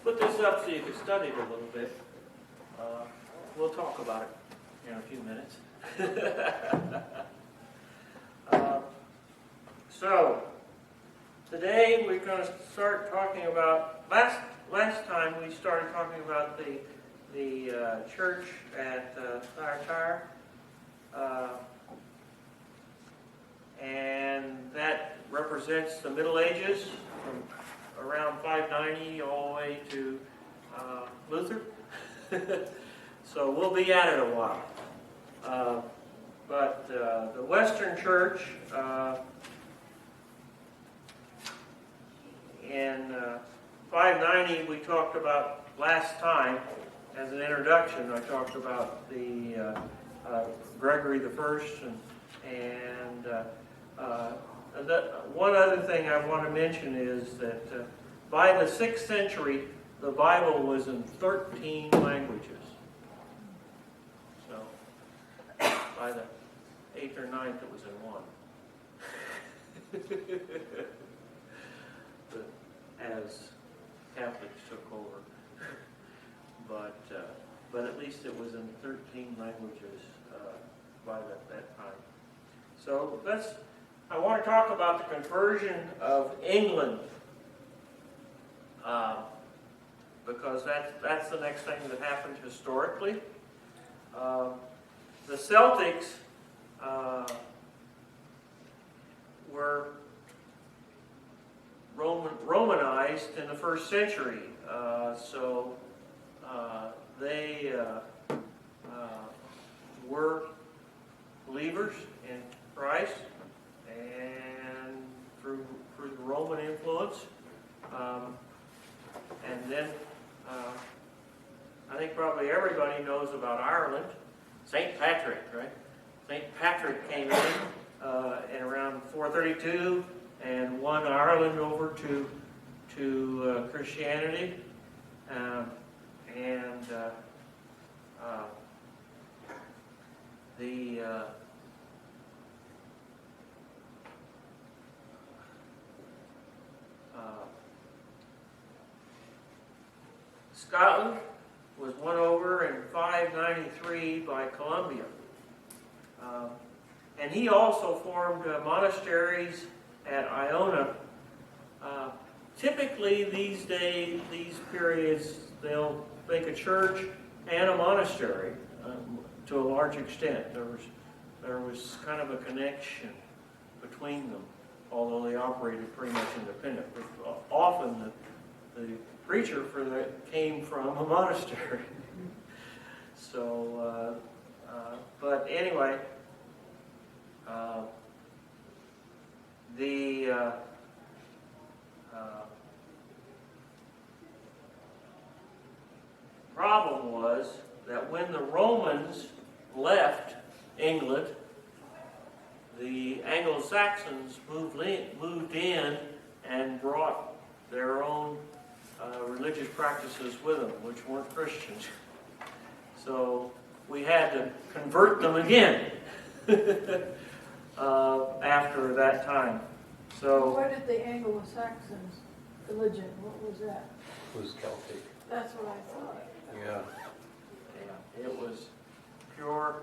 put this up so you can study it a little bit. We'll talk about it in a few minutes. So, today we're going to start talking about, last time we started talking about the church at Thyatira, and that represents the Middle Ages from around 590 all the way to Luther. So we'll be at it a while. But the Western Church in 590 we talked about last time as an introduction. I talked about the Gregory the First and one other thing I want to mention is that by the 6th century the Bible was in 13 languages. So by the 8th or 9th it was in one. As Catholics took over. But at least it was in 13 languages by that time. So I want to talk about the conversion of England, because that's the next thing that happened historically. The Celtics were Romanized in the 1st century, so they were believers in Christ, and through the Roman influence, and then I think probably everybody knows about Ireland. St. Patrick, right? St. Patrick came in around 432 and won Ireland over to Christianity, Scotland was won over in 593 by Columbia, and he also formed monasteries at Iona. Typically these periods, they'll make a church and a monastery to a large extent. There was kind of a connection between them, although they operated pretty much independent. Often the preacher for that came from a monastery. So, but anyway, the problem was that when the Romans left England, the Anglo-Saxons moved in and brought their own religious practices with them, which weren't Christians. So we had to convert them again after that time. So what did the Anglo-Saxons religion, what was that? It was Celtic. That's what I thought. Yeah. yeah, it was pure.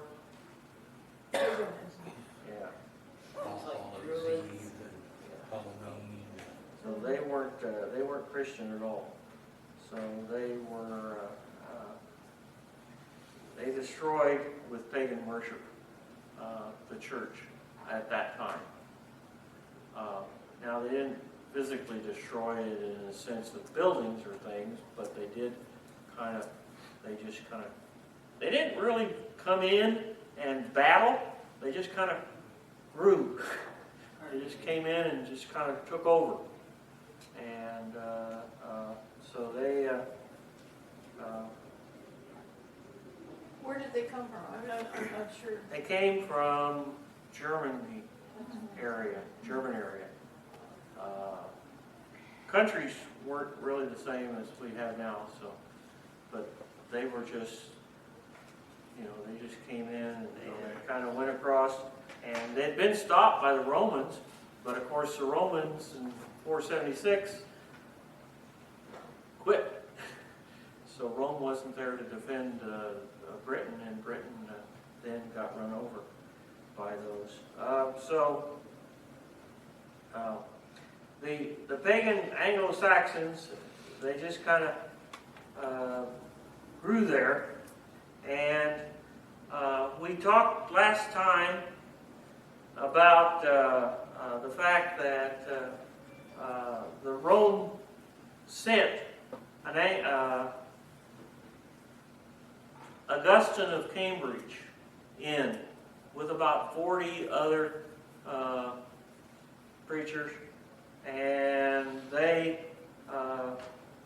Paganism. Yeah. All Hallows Eve and Halloween. So they weren't Christian at all. So they were they destroyed with pagan worship the church at that time. Now they didn't physically destroy it in the sense of buildings or things, but they did they didn't really come in and battle. They just kind of grew. They just came in and just kind of took over. And so they... Where did they come from? I'm not sure. They came from German area. Countries weren't really the same as we have now, so, but they were just, they just came in and kind of went across, and they'd been stopped by the Romans, but of course the Romans in 476 Rome wasn't there to defend Britain, and Britain then got run over by those. The pagan Anglo-Saxons, they just kind of grew there. And we talked last time about the fact that the Rome sent Augustine of Cambridge in with about 40 other preachers, and they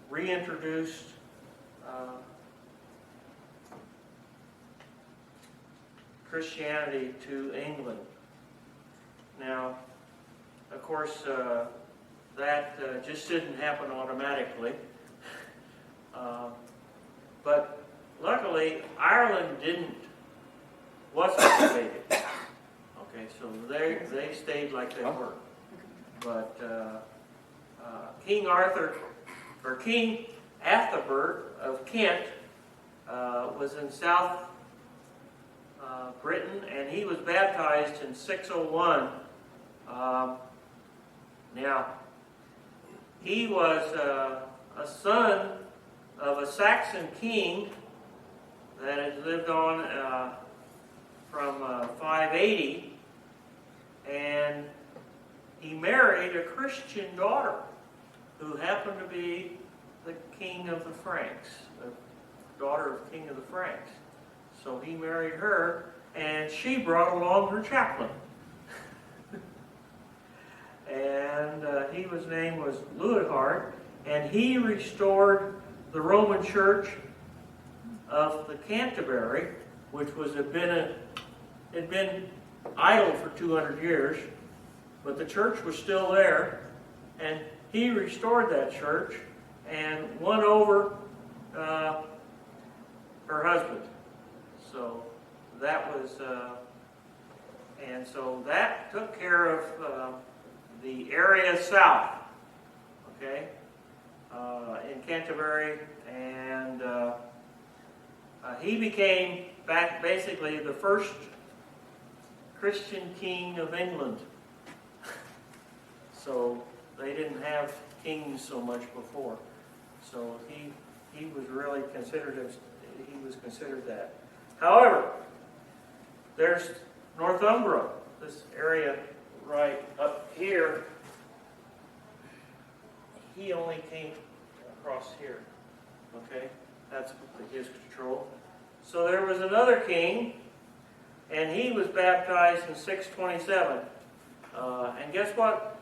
reintroduced Christianity to England. Now, of course, that just didn't happen automatically. But luckily, Ireland wasn't invaded. Okay, so they stayed like they were. But King Athelbert of Kent was in South Britain, and he was baptized in 601. Now, he was a son of a Saxon king that had lived on from 580, and he married a Christian daughter who happened to be the king of the Franks, the daughter of king of the Franks. So he married her, and she brought along her chaplain. And his name was Luithard, and he restored the Roman Church of the Canterbury, which had been idle for 200 years, but the church was still there, and he restored that church and won over her husband. So that was, and so that took care of the area south, okay, in Canterbury, and he became basically the first Christian king of England. So they didn't have kings so much before. So he was really considered that. However, there's Northumbria, this area right up here. He only came across here. Okay, that's his control. So there was another king, and he was baptized in 627. And guess what?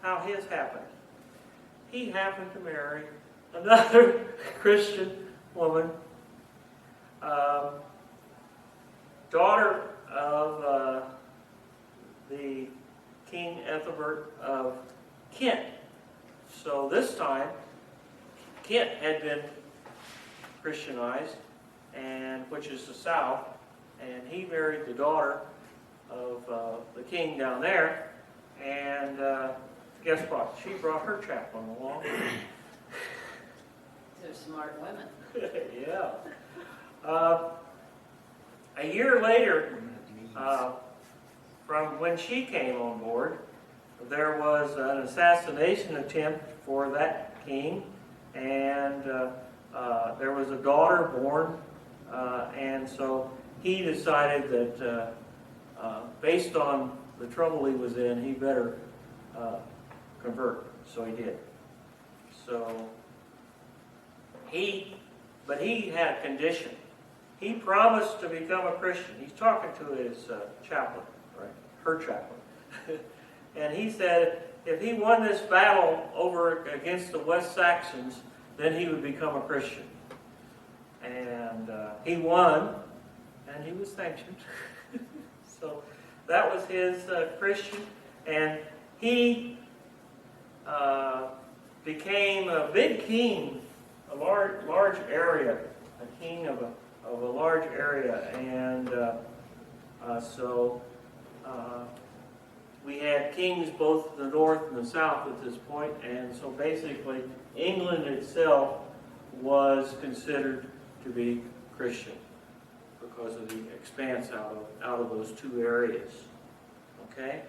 How his happened? He happened to marry another Christian woman, daughter of the King Ethelbert of Kent. So this time, Kent had been Christianized, and which is the south, and he married the daughter of the king down there, and guess what? She brought her chaplain along. They're smart women. Yeah. A year later, from when she came on board, there was an assassination attempt for that king, and there was a daughter born, and so he decided that based on the trouble he was in, he better convert. So he did. But he had a condition. He promised to become a Christian. He's talking to his chaplain, right? Her chaplain. And he said if he won this battle over against the West Saxons, then he would become a Christian. And he won, and he was sanctioned. So that was his Christian, and he became a big king, a large area, a king of a large area, and so we had kings both the north and the south at this point, and so basically England itself was considered to be Christian because of the expanse out of those two areas. Okay?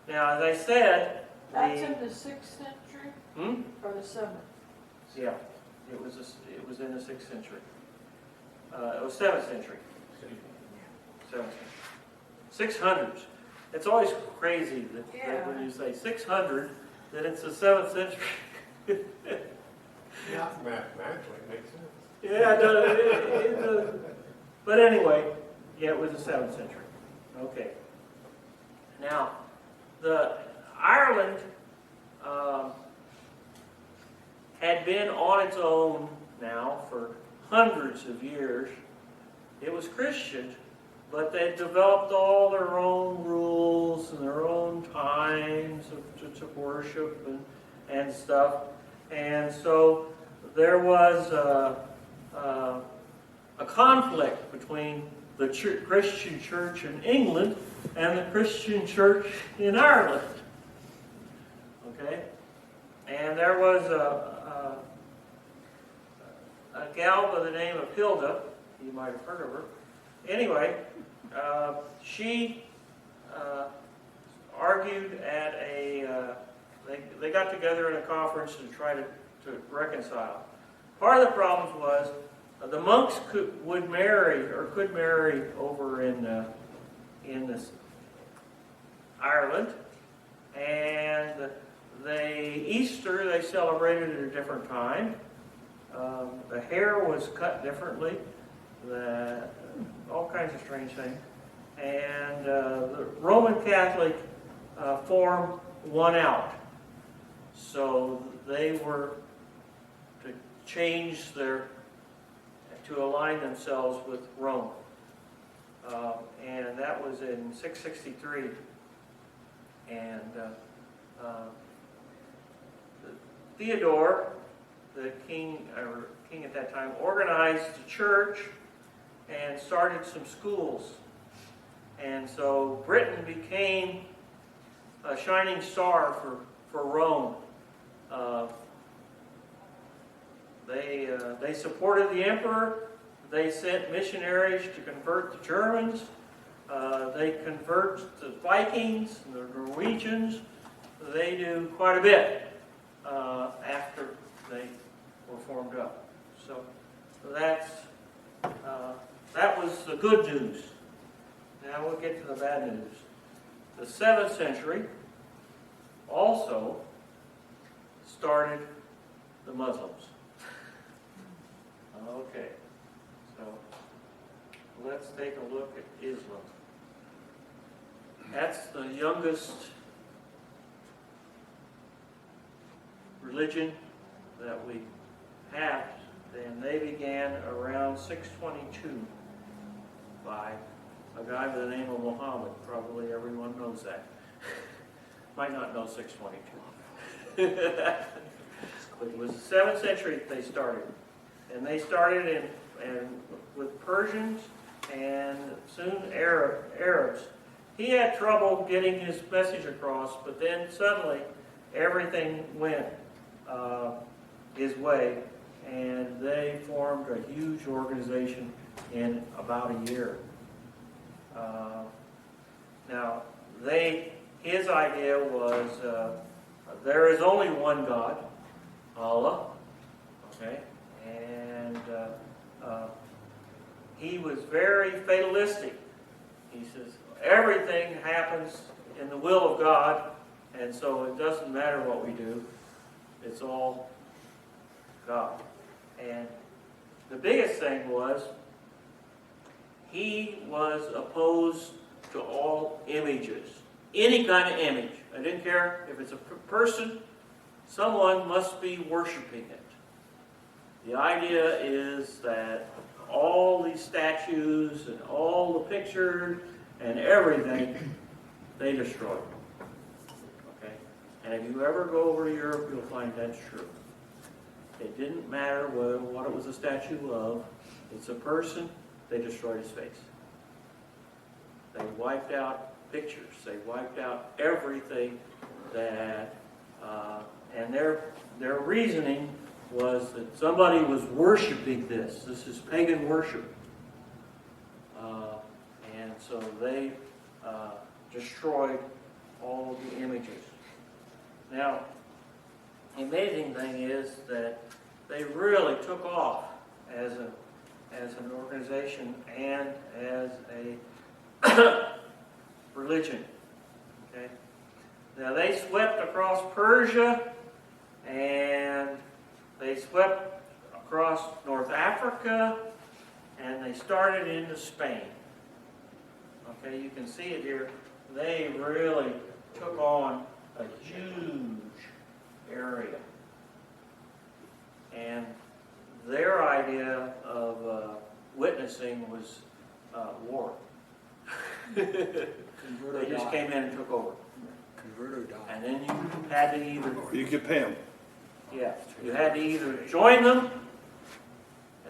Now, as I said, That's in the 6th century or the 7th? Yeah, it was in the 6th century. It was 7th century. 7th century. 600s. It's always crazy that when you say 600, that it's the 7th century. Yeah, mathematically, it makes sense. Yeah, it does. But anyway, yeah, it was the 7th century. Okay. Now, Ireland had been on its own now for hundreds of years. It was Christian, but they developed all their own rules and their own times to worship and stuff. And so there was a conflict between the Christian church in England and the Christian church in Ireland. Okay? And there was a gal by the name of Hilda. You might have heard of her. Anyway, she argued at they got together in a conference to try to reconcile. Part of the problems was the monks could marry over in this Ireland, and Easter they celebrated at a different time. The hair was cut differently. All kinds of strange things. And the Roman Catholic form won out. So they were to change to align themselves with Rome. And that was in 663. And Theodore, the king at that time, organized a church and started some schools. And so Britain became a shining star for Rome. They supported the emperor. They sent missionaries to convert the Germans. They convert the Vikings, the Norwegians. They do quite a bit after they were formed up. So that was the good news. Now we'll get to the bad news. The 7th century also started the Muslims. Okay, so let's take a look at Islam. That's the youngest religion that we have, and they began around 622 by a guy by the name of Muhammad. Probably everyone knows that. Might not know 622. But it was the 7th century they started. And they started with Persians and soon Arabs. He had trouble getting his message across, but then suddenly everything went his way, and they formed a huge organization in about a year. Now, his idea was there is only one God, Allah, okay, and he was very fatalistic. He says everything happens in the will of God, and so it doesn't matter what we do. It's all God. And the biggest thing was he was opposed to all images. Any kind of image. I didn't care if it's a person, someone must be worshiping it. The idea is that all these statues and all the pictures and everything, they destroyed. Okay? And if you ever go over to Europe, you'll find that's true. It didn't matter what it was a statue of. It's a person, they destroyed his face. They wiped out pictures. They wiped out everything that, and their reasoning was that somebody was worshiping this. This is pagan worship. And so they destroyed all the images. Now, the amazing thing is that they really took off as an organization and as a religion. Okay? Now they swept across Persia and they swept across North Africa and they started into Spain. Okay, you can see it here. They really took on a huge area. And their idea of witnessing was war. They just came in and took over. Convert or die. And then you had to either, You could pay them. yeah, you had to either join them.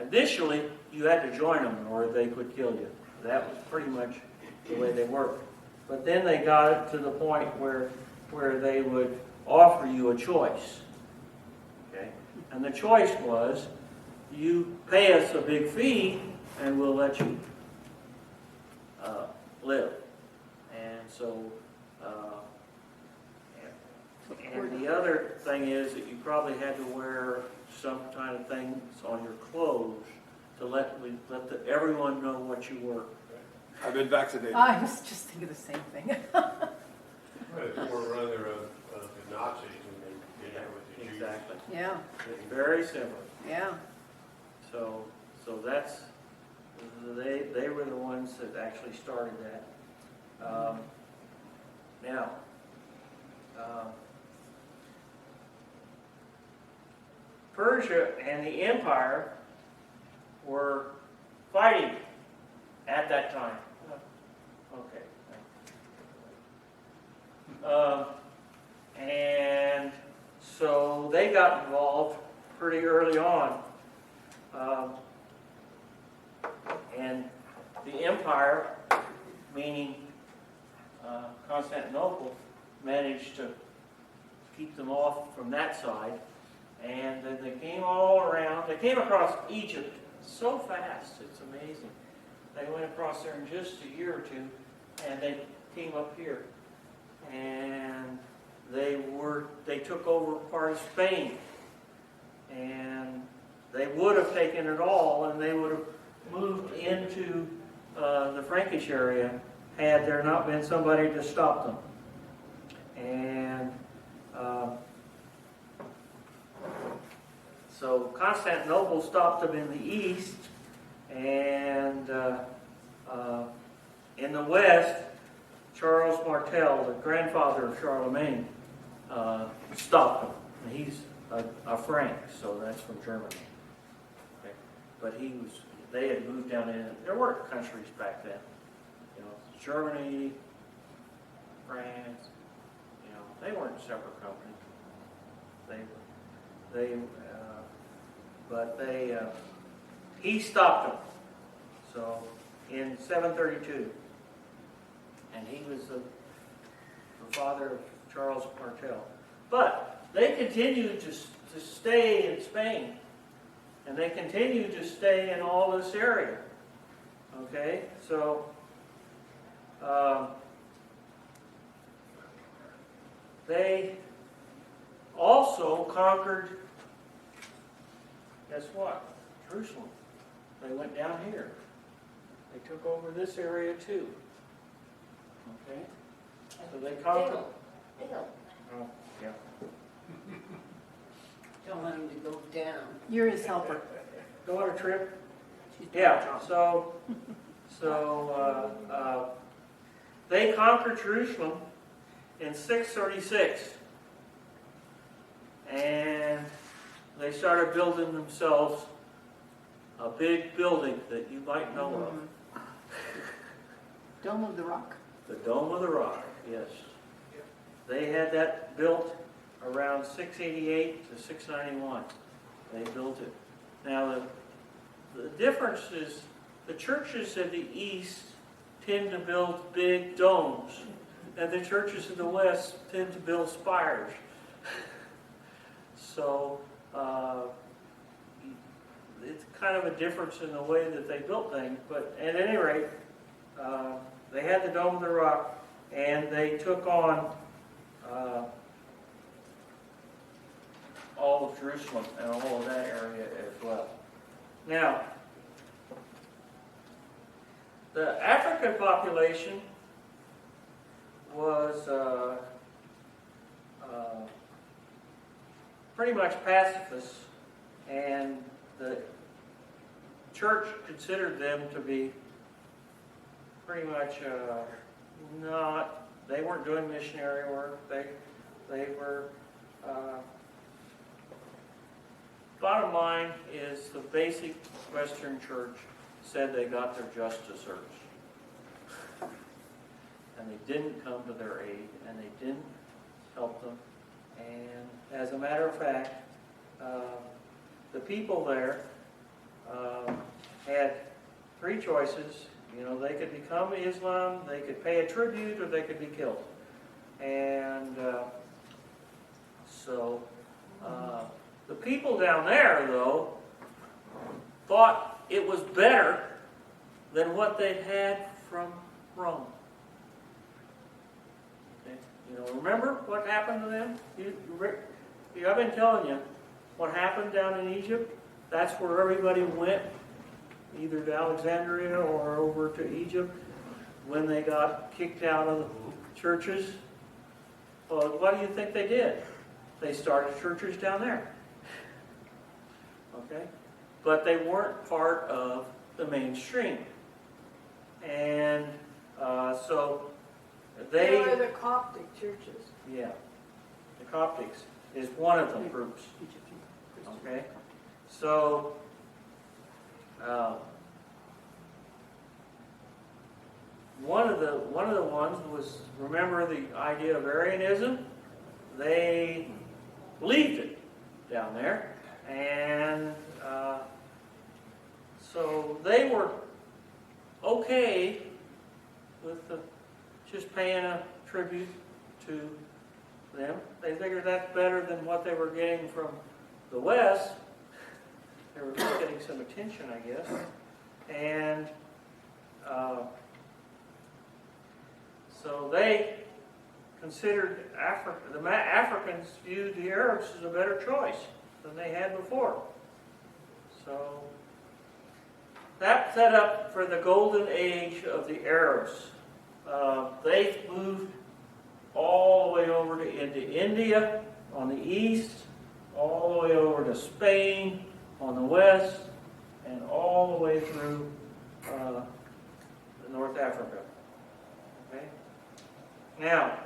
Initially, you had to join them or they could kill you. That was pretty much the way they worked. But then they got it to the point where they would offer you a choice. Okay? And the choice was, you pay us a big fee and we'll let you live. And so, and the other thing is that you probably had to wear some kind of things on your clothes to let everyone know what you were. I've been vaccinated. I was just thinking the same thing. It's more runner of the Nazis when they did that with the Jews. Exactly. Yeah, It's very similar. yeah. So that's, they were the ones that actually started that. Now, Persia and the empire were fighting at that time. Okay. And so they got involved pretty early on. And the empire, meaning Constantinople, managed to keep them off from that side. And then they came all around. They came across Egypt so fast, it's amazing. They went across there in just a year or two, and they came up here. And they took over part of Spain. And they would have taken it all, and they would have moved into the Frankish area had there not been somebody to stop them. And so Constantinople stopped them in the east, and in the west, Charles Martel, the grandfather of Charlemagne, stopped them. And he's a Frank, so that's from Germany. Okay. But they had moved down in, there weren't countries back then. You know, Germany, France, you know, they weren't separate companies. He stopped them. So in 732, and he was the father of Charles Martel. But they continued to stay in Spain, and they continued to stay in all this area. Okay, so they also conquered, guess what? Jerusalem. They went down here. They took over this area too. Okay? So they conquered. Oh, yeah. Don't want him to go down. You're his helper. Go on a trip? She's doing Yeah, her job. so they conquered Jerusalem in 636. And they started building themselves a big building that you might know of. Dome of the Rock. The Dome of the Rock, yes. They had that built around 688 to 691. They built it. Now, the difference is the churches in the east tend to build big domes, and the churches in the west tend to build spires. So, kind of a difference in the way that they built things, but at any rate, they had the Dome of the Rock, and they took on all of Jerusalem and all of that area as well. Now, the African population was pretty much pacifists, and the church considered them to be pretty much not, they weren't doing missionary work. They were, bottom line is the basic Western church said they got their just desserts. And they didn't come to their aid, and they didn't help them. And as a matter of fact, the people there had three choices. You know, they could become Islam, they could pay a tribute, or they could be killed. And so the people down there, though, thought it was better than what they had from Rome. Okay? You know, remember what happened to them? I've been telling you what happened down in Egypt. That's where everybody went, either to Alexandria or over to Egypt, when they got kicked out of the churches. Well, what do you think they did? They started churches down there. Okay? But they weren't part of the mainstream. And so They were they, the Coptic churches. yeah, the Coptics is one of the groups. Egyptian Christian. Okay? So, one of the ones was, remember the idea of Arianism? They believed it down there, and so they were okay with just paying a tribute to them. They figured that's better than what they were getting from the West. They were getting some attention, I guess. And so they considered the Africans viewed the Arabs as a better choice than they had before. So that set up for the golden age of the Arabs. They moved all the way over into India on the east, all the way over to Spain on the west, and all the way through North Africa. Okay? Now,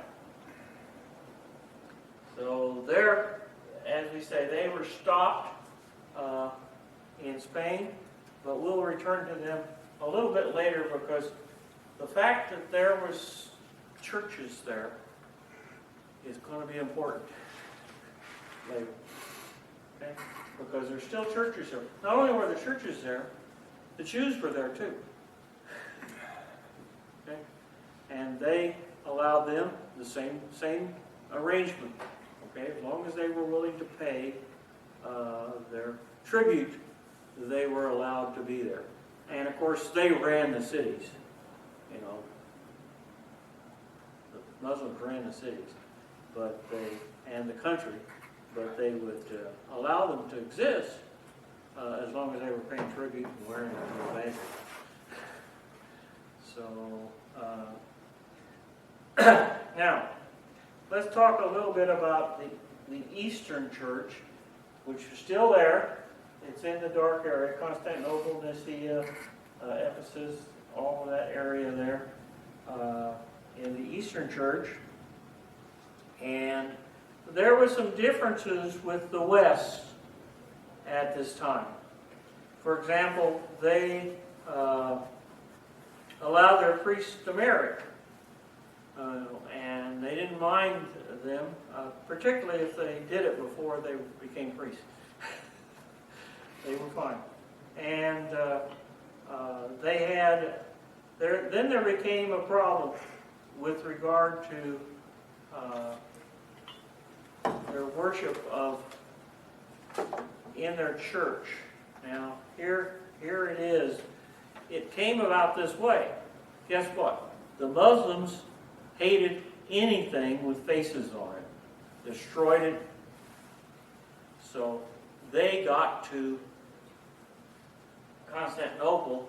so there, as we say, they were stopped in Spain, but we'll return to them a little bit later, because the fact that there was churches there is going to be important later. Okay? Because there's still churches there. Not only were there churches there, the Jews were there too. Okay? And they allowed them the same arrangement. Okay? As long as they were willing to pay their tribute, they were allowed to be there. And of course, they ran the cities. You know, the Muslims ran the cities, and the country, but they would allow them to exist as long as they were paying tribute and wearing the badge. So now, let's talk a little bit about the Eastern Church, which is still there. It's in the dark area, Constantinople, Nicaea, Ephesus, all of that area there in the Eastern Church. And there were some differences with the West at this time. For example, they allowed their priests to marry. And they didn't mind them, particularly if they did it before they became priests. They were fine. And they had, then there became a problem with regard to their worship in their church. Now, here it is. It came about this way. Guess what? The Muslims hated anything with faces on it, destroyed it. So they got to Constantinople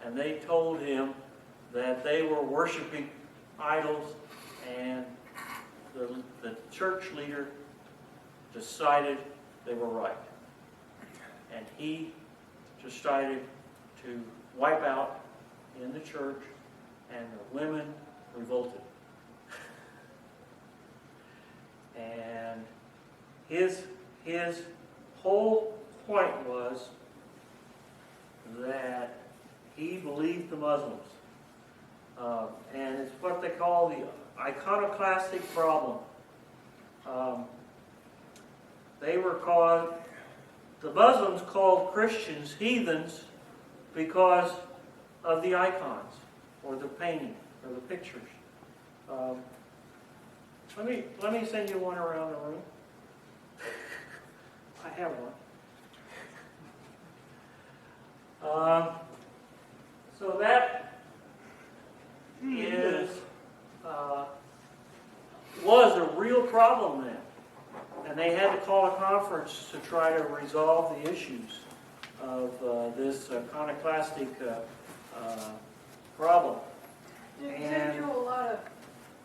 and they told him that they were worshiping idols, and the church leader decided they were right. And he decided to wipe out in the church, and the women revolted. And his whole point was that he believed the Muslims. And it's what they call the iconoclastic problem. The Muslims called Christians heathens because of the icons, or the painting, or the pictures. Let me send you one around the room. I have one. So that was a real problem then. And they had to call a conference to try to resolve the issues of this iconoclastic problem. Did they do a lot of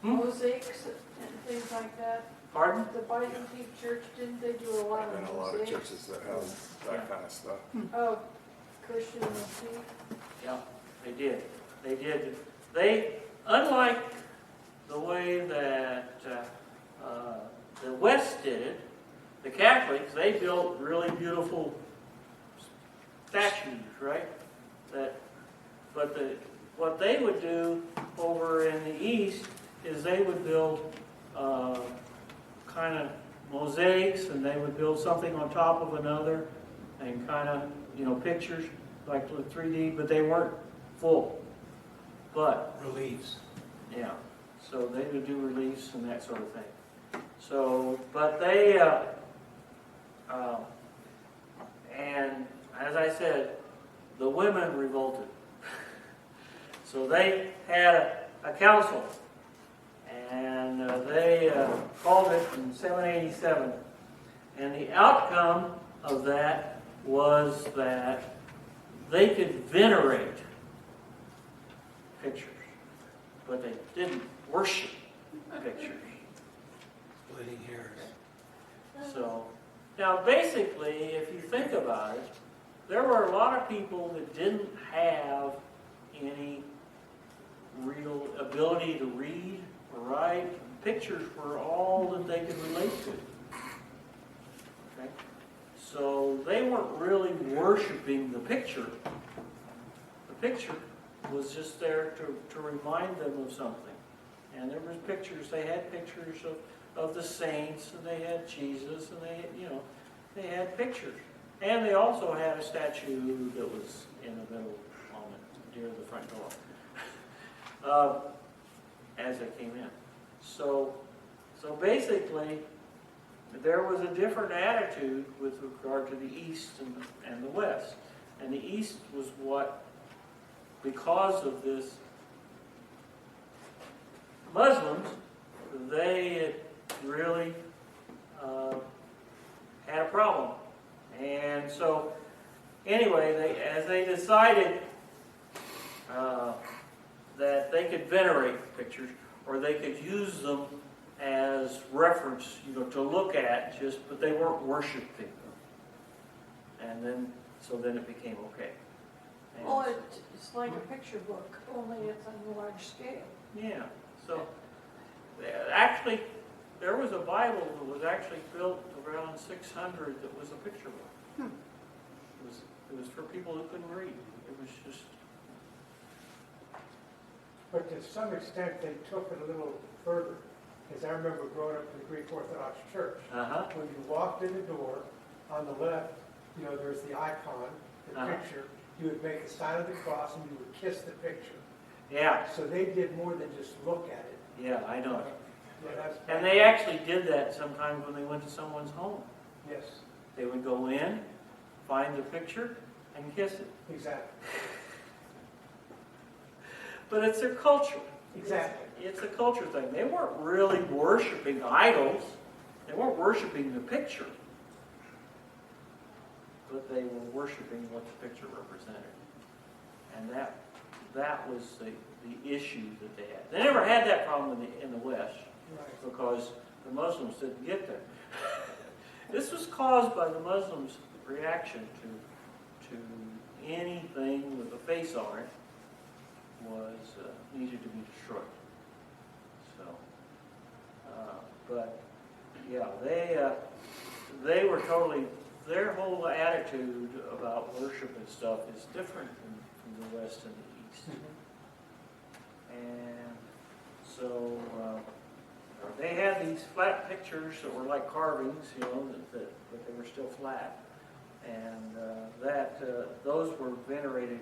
mosaics and things like that? Pardon? The Byzantine Church, didn't they do a lot And of a lot of mosaics? churches that have that kind of stuff. Oh, Christian motif? Yeah, they did. They did. They, unlike the way that the West did it, the Catholics, they built really beautiful statues, right? What they would do over in the East is they would build kind of mosaics, and they would build something on top of another, and kind of, pictures like the 3D, but they weren't full. But Reliefs. yeah, so they would do reliefs and that sort of thing. So, but they, and as I said, the women revolted. So they had a council, and they called it in 787. And the outcome of that was that they could venerate pictures, but they didn't worship pictures. Splitting hairs. So, now basically, if you think about it, there were a lot of people that didn't have any real ability to read or write. Pictures were all that they could relate to. Okay? So they weren't really worshiping the picture. The picture was just there to remind them of something. And there was pictures, they had pictures of the saints, and they had Jesus, and they had pictures. And they also had a statue that was in the middle near the front door as they came in. So basically, there was a different attitude with regard to the East and the West. And the East was what, because of this Muslims, they really had a problem. And so, anyway, as they decided that they could venerate pictures, or they could use them as reference, to look at, but they weren't worshiping them. And then it became okay. And Well, it's like a picture book, only it's on a large scale. yeah. So, actually, there was a Bible that was actually built around 600 that was a picture book. It was for people who couldn't read. It was just... But to some extent, they took it a little further, because I remember growing up in the Greek Orthodox Church. Uh-huh. When you walked in the door, on the left, there's the icon, the picture. You would make the sign of the cross, and you would kiss the picture. Yeah. So they did more than just look at it. Yeah, I know. Yeah, And they actually did that sometimes when they went to someone's home. Yes. They would go in, find the picture, and kiss it. Exactly, But it's their culture. exactly. It's a culture thing. They weren't really worshiping idols. They weren't worshiping the picture. But they were worshiping what the picture represented. And that was the issue that they had. They never had that problem in the West Right. because the Muslims didn't get there. This was caused by the Muslims' reaction to anything with a face on it was needed to be destroyed. So, but yeah, they were totally, their whole attitude about worship and stuff is different from the West and the East. And so they had these flat pictures that were like carvings, you know, but they were still flat. And those were venerated.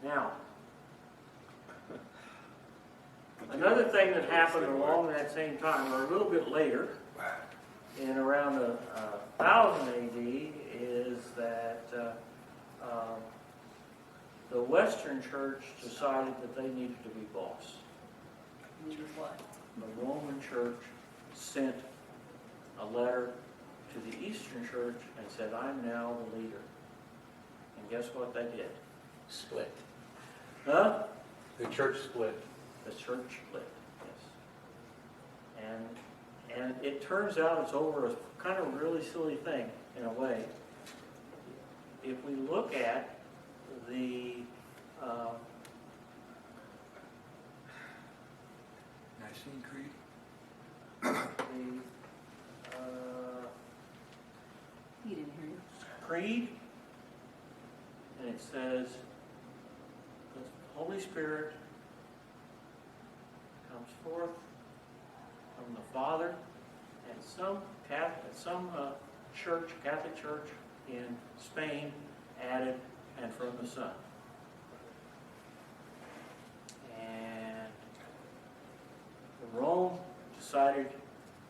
Now, another thing that happened along that same time, or a little bit later, in around 1000 AD, is that the Western Church decided that they needed to be boss. Needed what? The Roman Church sent a letter to the Eastern Church and said, "I'm now the leader." And guess what they did? Split. Huh? The church split. The church split, yes. And it turns out it's over a kind of really silly thing, in a way. If we look at the Nicene Creed. He didn't hear you. Creed, and it says, the Holy Spirit comes forth from the Father, and some Catholic church in Spain added, and from the Son. And Rome decided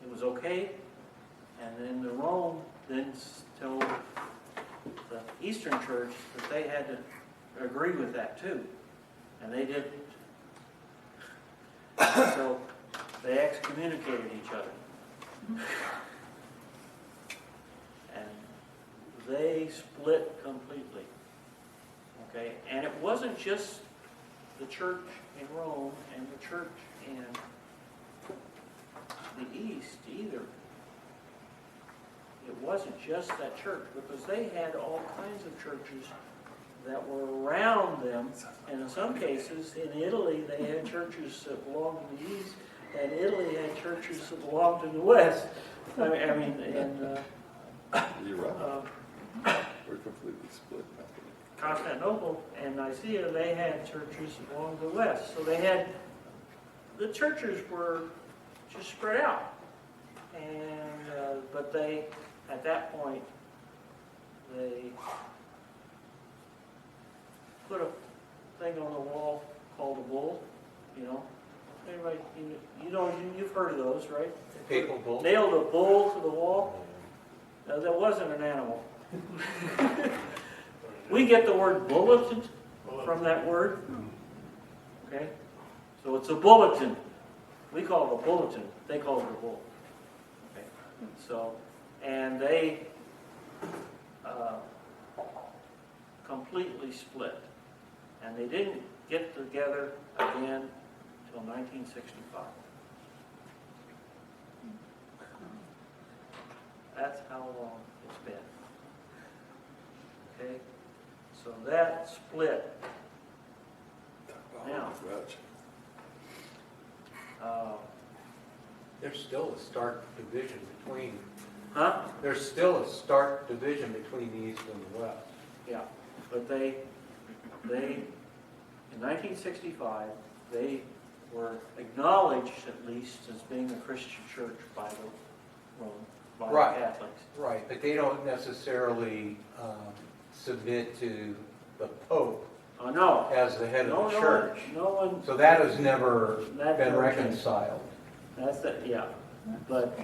it was okay, and then Rome then told the Eastern Church that they had to agree with that too, and they didn't. So they excommunicated each other. And they split completely. Okay? And it wasn't just the church in Rome and the church in the East either. It wasn't just that church, because they had all kinds of churches that were around them. And in some cases, in Italy, they had churches that belonged to the East, and Italy had churches that belonged to the West. I mean, and You're right. We're completely split. Constantinople and Nicaea, they had churches that belonged to the West. So they had, the churches were just spread out. And, but they, at that point, they put a thing on the wall called a bull, you know. Anybody, you've heard of those, right? Papal bull. Nailed a bull to the wall. Now, that wasn't an animal. We get the word bulletin from that word. Okay? So it's a bulletin. We call it a bulletin. They call it a bull. Okay? So, and they completely split. And they didn't get together again until 1965. That's how long it's been. Okay? So that split. Now. There's still a stark division between. Huh? There's still a stark division between the East and the West. Yeah. But they, in 1965, they were acknowledged at least as being a Christian church by the Rome, by Right. the Catholics. Right, but they don't necessarily submit to the Pope Oh, no. as the head of the church. No one, So that has never That been never changed. reconciled. that's it, yeah. But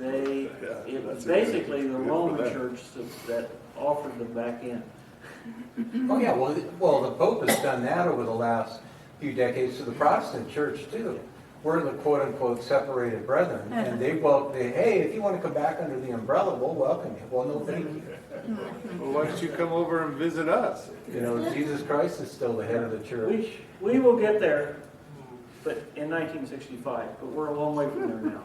They, Yeah, it was that's a basically good- the good for Roman them. church that offered them back in. Oh, yeah, well, the Pope has done that over the last few decades to the Protestant church too. We're the quote-unquote separated brethren, and hey, if you want to come back under the umbrella, we'll welcome you. Well, no, thank you. Well, why don't you come over and visit us? You know, Jesus Christ is still the head of the church. We will get there, but in 1965, but we're a long way from there now.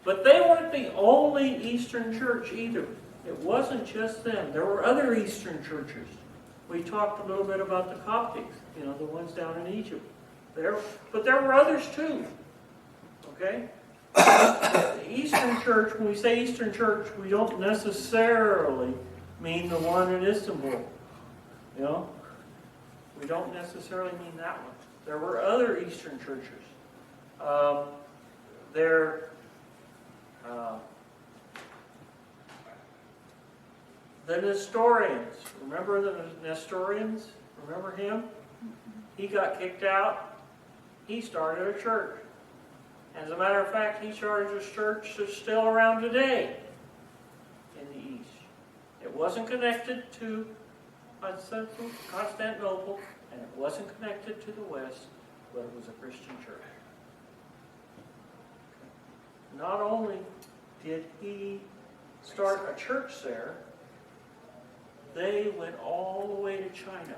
But they weren't the only Eastern church either. It wasn't just them. There were other Eastern churches. We talked a little bit about the Coptics, you know, the ones down in Egypt. But there were others too. Okay? The Eastern church, when we say Eastern church, we don't necessarily mean the one in Istanbul. You know? We don't necessarily mean that one. There were other Eastern churches. The Nestorians. Remember the Nestorians? Remember him? He got kicked out. He started a church. As a matter of fact, he started a church that's still around today in the East. It wasn't connected to Constantinople, and it wasn't connected to the West, but it was a Christian church. Not only did he start a church there, they went all the way to China.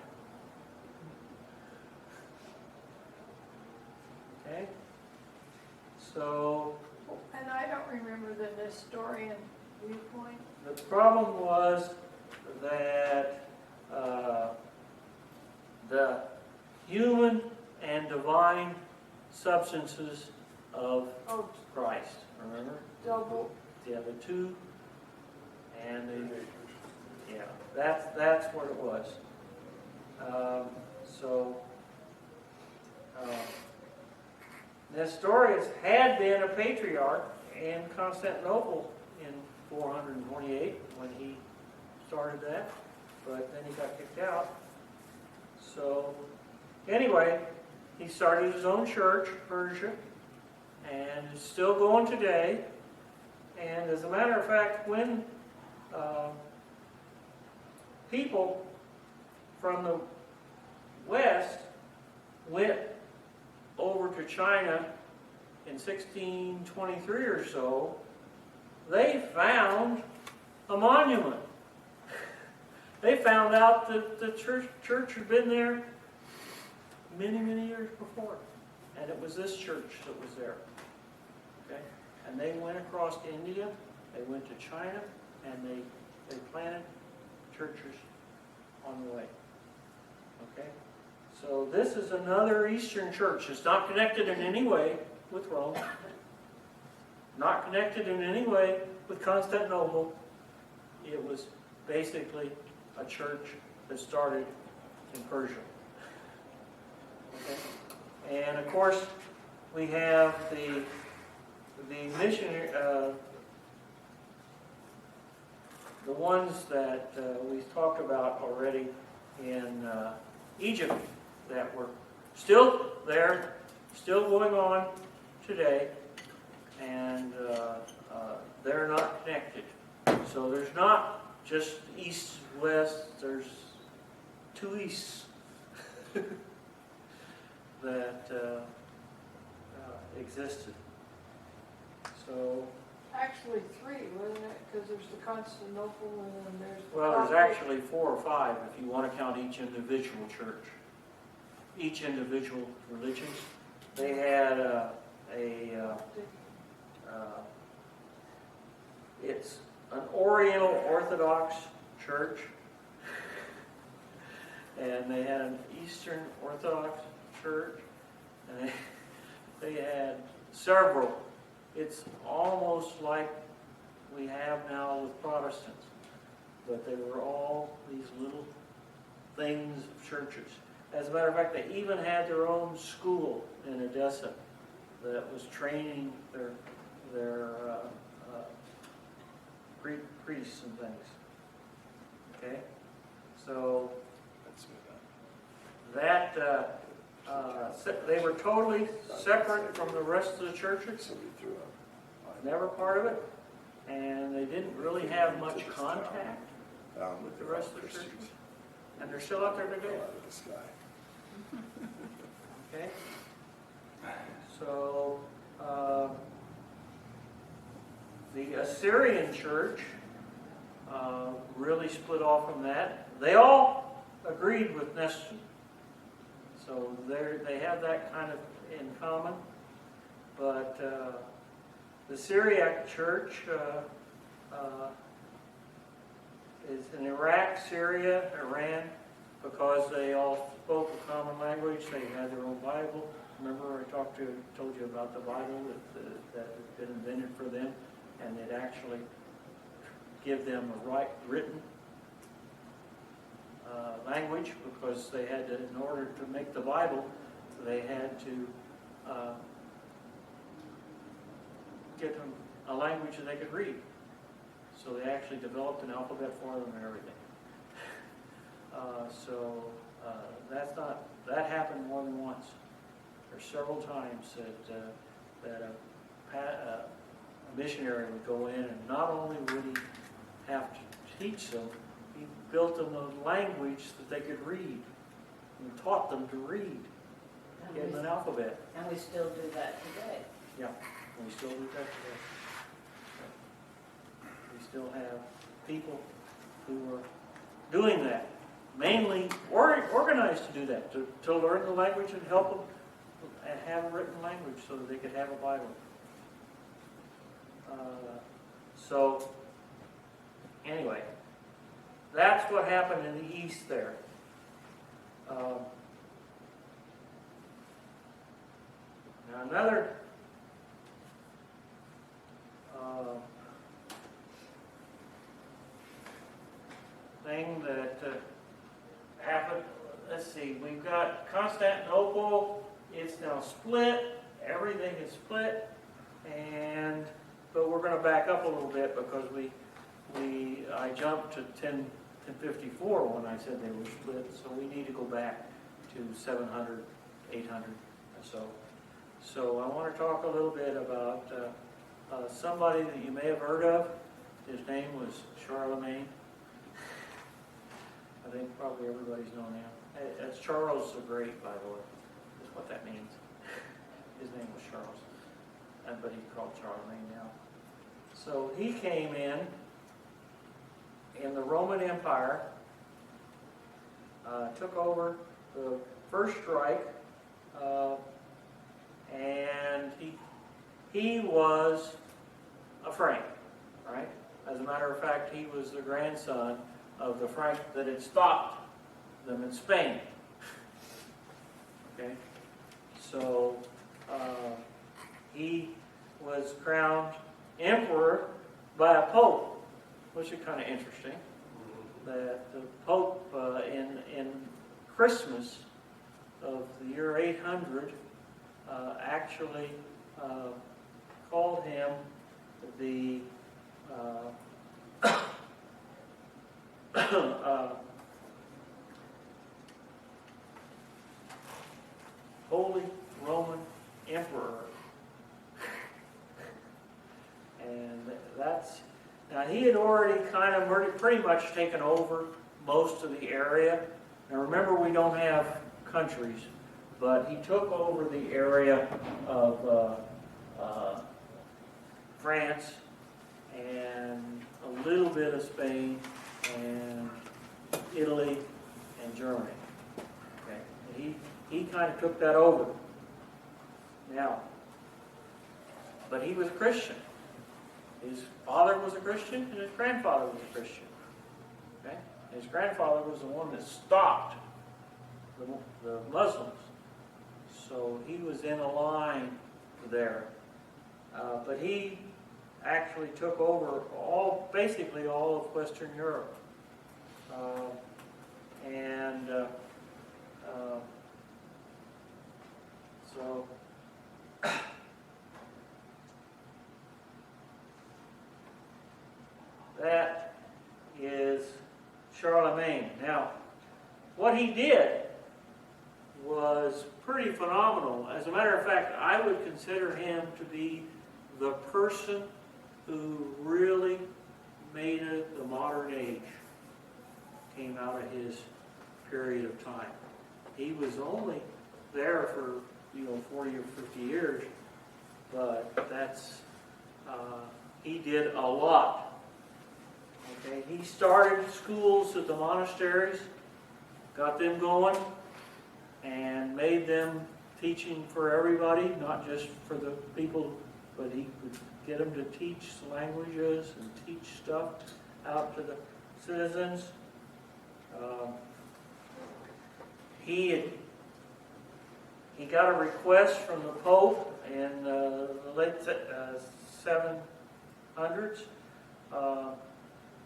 Okay? So, And I don't remember the Nestorian viewpoint. the problem was that the human and divine substances of Oh, Christ, remember? double. Yeah, the two, and yeah, that's what it was. Nestorius had been a patriarch in Constantinople in 428 when he started that, but then he got kicked out. So, anyway, he started his own church, Persia, and it's still going today. And as a matter of fact, when people from the West went over to China in 1623 or so, they found a monument. They found out that the church had been there many, many years before. And it was this church that was there. Okay? And they went across to India, they went to China, and they planted churches on the way. Okay? So this is another Eastern church. It's not connected in any way with Rome. Not connected in any way with Constantinople. It was basically a church that started in Persia. Okay? And of course, we have the missionary, the ones that we've talked about already in Egypt that were still there, still going on today, and they're not connected. So there's not just east, west, there's two easts that existed. So, Actually, three, wasn't it? Because there's the Constantinople and then there's the well, there's Coptic. actually 4 or 5 if you want to count each individual church. Each individual religions. They had it's an Oriental Orthodox church, and they had an Eastern Orthodox church, and they had several. It's almost like we have now with Protestants, but they were all these little things of churches. As a matter of fact, they even had their own school in Edessa that was training their priests and things. Okay, so that they were totally separate from the rest of the churches. Somebody threw a never part of it, and they didn't really have much contact with the rest of the churches, and they're still out there today. Okay? So, the Assyrian church really split off from that. They all agreed with Nestor. So they have that kind of in common. But the Syriac church is in Iraq, Syria, Iran, because they all spoke a common language. They had their own Bible. Remember I told you about the Bible that had been invented for them, and it actually give them a written language, because they had to, in order to make the Bible, they had to get them a language that they could read. So they actually developed an alphabet for them and everything. That happened more than once. There's several times that a missionary would go in, and not only would he have to teach them, he built them a language that they could read, and taught them to read, gave them an alphabet. And we still do that today. Yeah, and we still do that today. We still have people who are doing that, mainly organized to do that, to learn the language and help them and have a written language so that they could have a Bible. Anyway, that's what happened in the East there. Now another thing that happened, let's see, we've got Constantinople, it's now split, everything is split, but we're going to back up a little bit because I jumped to 1054 when I said they were split, so we need to go back to 700, 800 or so. So I want to talk a little bit about somebody that you may have heard of. His name was Charlemagne. I think probably everybody's known him. That's Charles the Great, by the way. That's what that means. His name was Charles, but he's called Charlemagne now. So he came in the Roman Empire, took over the First Reich, and he was a Frank, right? As a matter of fact, he was the grandson of the Frank that had stopped them in Spain. Okay, so he was crowned emperor by a pope, which is kind of interesting. That the pope in Christmas of the year 800 actually called him the Holy Roman Emperor. And now he had already kind of pretty much taken over most of the area. Now remember, we don't have countries, but he took over the area of France and a little bit of Spain and Italy and Germany. Okay, and he kind of took that over. Now, but he was a Christian. His father was a Christian and his grandfather was a Christian. Okay, his grandfather was the one that stopped the Muslims, so he was in a line there. But he actually took over basically all of Western Europe. So that is Charlemagne. Now, what he did was pretty phenomenal. As a matter of fact, I would consider him to be the person who really made it the modern age came out of his period of time. He was only there for, 40 or 50 years, but that's, he did a lot. Okay, he started schools at the monasteries, got them going, and made them teaching for everybody, not just for the people, but he could get them to teach languages and teach stuff out to the citizens. He got a request from the Pope in the late 700s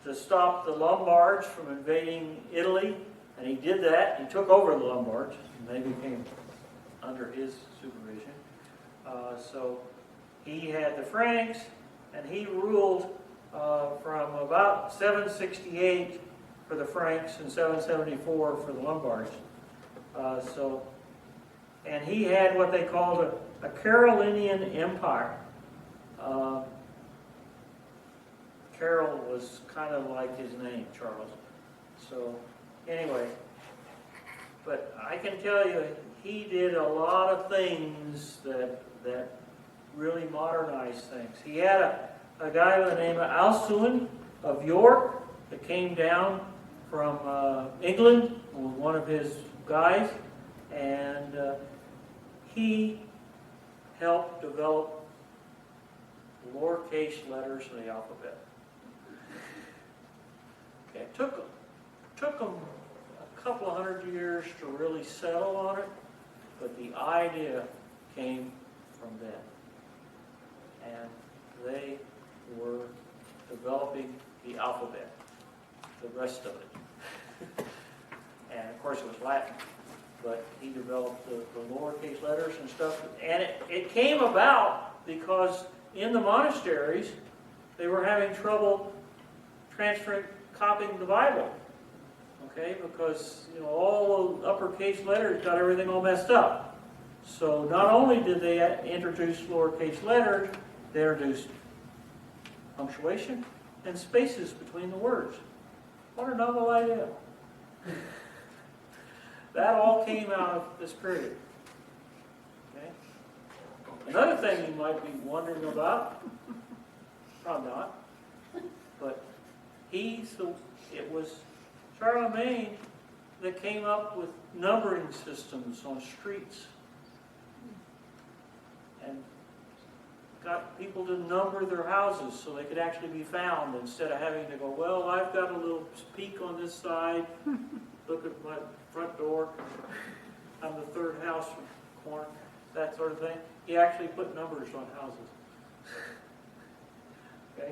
to stop the Lombards from invading Italy, and he did that. He took over the Lombards, and they became under his supervision. So he had the Franks, and he ruled from about 768 for the Franks and 774 for the Lombards. And he had what they called a Carolingian Empire. Carol was kind of like his name, Charles. So anyway, but I can tell you, he did a lot of things that really modernized things. He had a guy by the name of Alcuin of York that came down from England with one of his guys, and he helped develop lowercase letters in the alphabet. Okay, it took them a couple of hundred years to really settle on it, but the idea came from them. And they were developing the alphabet, the rest of it. And of course it was Latin, but he developed the lowercase letters and stuff. And it came about because in the monasteries, they were having trouble copying the Bible. Okay, because all the uppercase letters got everything all messed up. So not only did they introduce lowercase letters, they introduced punctuation and spaces between the words. What a novel idea. That all came out of this period. Okay? Another thing you might be wondering about, probably not, but it was Charlemagne that came up with numbering systems on streets and got people to number their houses so they could actually be found instead of having to go, well, I've got a little peak on this side, look at my front door, I'm the third house from the corner, that sort of thing. He actually put numbers on houses. Okay?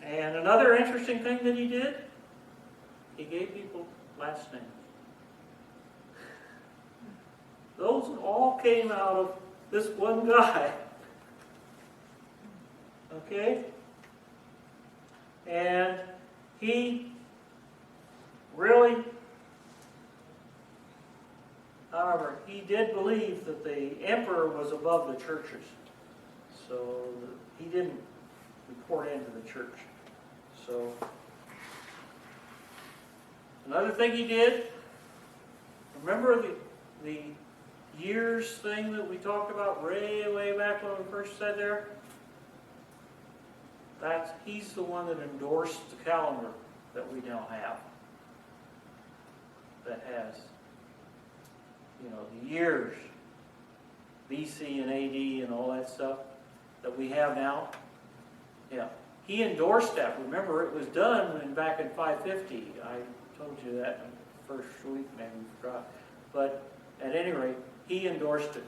And another interesting thing that he did, he gave people last names. Those all came out of this one guy. Okay? And he really, however, he did believe that the emperor was above the churches. So he didn't report into the church. So another thing he did, remember the years thing that we talked about way back when we first said there? He's the one that endorsed the calendar that we now have. That has, the years, BC and AD and all that stuff that we have now. Yeah, he endorsed that. Remember, it was done back in 550. I told you that in the first week, maybe you forgot. But at any rate, he endorsed it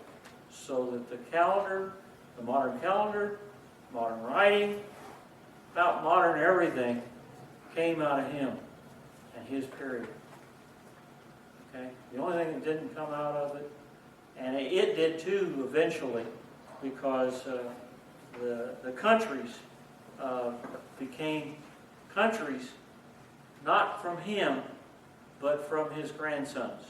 so that the calendar, the modern calendar, modern writing, about modern everything came out of him and his period. Okay? The only thing that didn't come out of it, and it did too eventually, because the countries became countries not from him, but from his grandsons.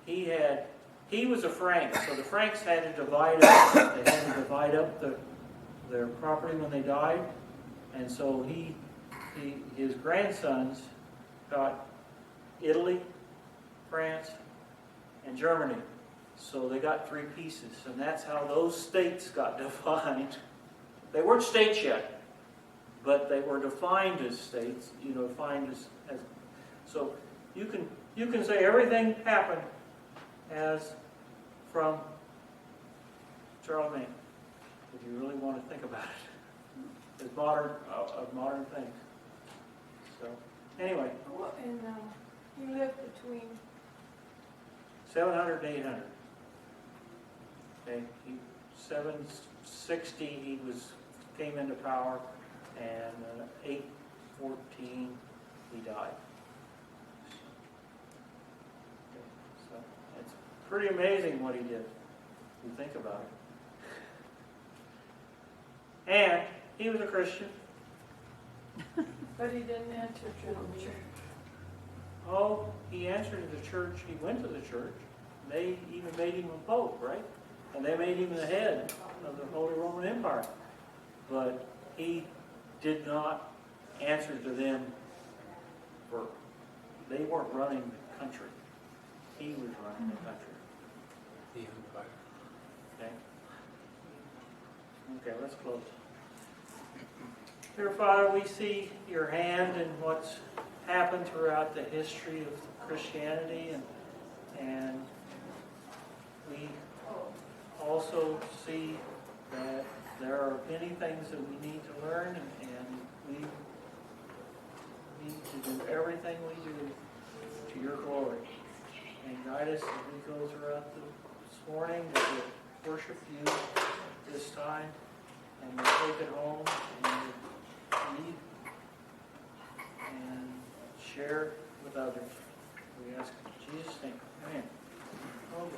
He was a Frank, so the Franks had to divide up. They had to divide up the their property when they died. And so his grandsons got Italy, France, and Germany. So they got 3 pieces, and that's how those states got defined. They weren't states yet, but they were defined as states, defined as so you can say everything happened as from Charlemagne, if you really want to think about it, as modern things. So anyway, And he lived between, 700 and 800. Okay, 760 he came into power, and 814 he died. Okay, so it's pretty amazing what he did, if you think about it. And he was a Christian. but he didn't enter the church. Oh, he answered to the church. He went to the church. They even made him a pope, right? And they made him the head of the Holy Roman Empire. But he did not answer to them they weren't running the country. He was running the country. The empire. Okay? Okay, let's close. Dear Father, we see your hand in what's happened throughout the history of Christianity, and we also see that there are many things that we need to learn, and we need to do everything we do to your glory. And guide us as we go throughout this morning, that we'll worship you this time, and we'll take it home and read and share with others. We ask in Jesus' name. Amen.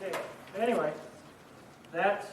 Okay. Anyway, that's